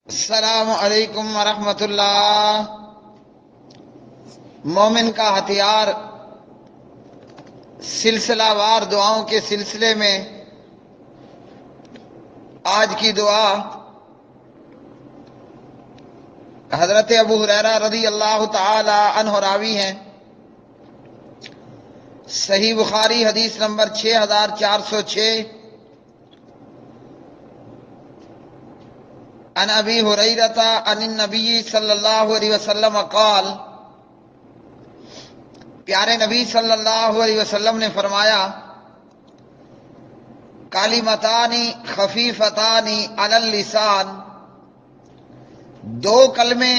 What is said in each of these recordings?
السلام علیکم ورحمۃ اللہ۔ مومن کا ہتھیار سلسلہ وار دعاؤں کے سلسلے میں آج کی دعا حضرت ابو ہریرہ رضی اللہ تعالی عنہ راوی ہیں۔ صحیح بخاری حدیث نمبر 6406۔ عن ابی ہریرہ عن النبی صلی اللہ علیہ وسلم قال، پیارے نبی صلی اللہ علیہ وسلم نے فرمایا، کلمتان خفیفتان علی اللسان، دو کلمے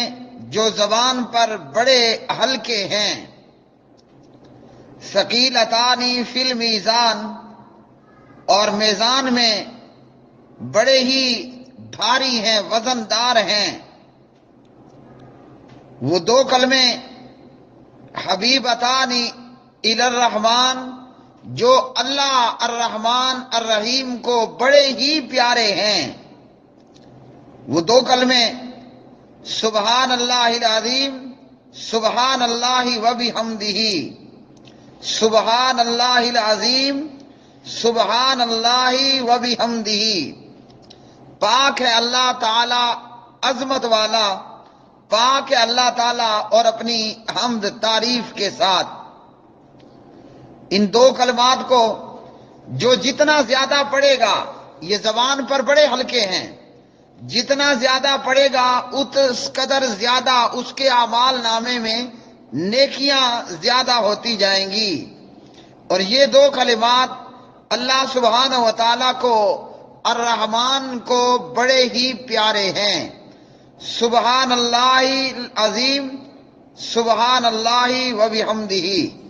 جو زبان پر بڑے ہلکے ہیں، ثقیلتان فی المیزان، اور میزان میں بڑے ہی بھاری ہیں، وزن دار ہیں۔ وہ دو کلمے حبیبتان الی الرحمن، جو اللہ الرحمن الرحیم کو بڑے ہی پیارے ہیں۔ وہ دو کلمے سبحان اللہ العظیم، سبحان اللہ وبحمدہ، سبحان اللہ العظیم، سبحان اللہ وبحمدہ۔ پاک ہے اللہ تعالی عظمت والا، پاک ہے اللہ تعالی اور اپنی حمد تعریف کے ساتھ۔ ان دو کلمات کو جو جتنا زیادہ پڑھے گا، یہ زبان پر بڑے ہلکے ہیں، جتنا زیادہ پڑھے گا اس قدر زیادہ اس کے اعمال نامے میں نیکیاں زیادہ ہوتی جائیں گی۔ اور یہ دو کلمات اللہ سبحانہ و تعالیٰ کو، الرحمن کو بڑے ہی پیارے ہیں۔ سبحان اللہ العظیم، سبحان اللہ وبحمدہ۔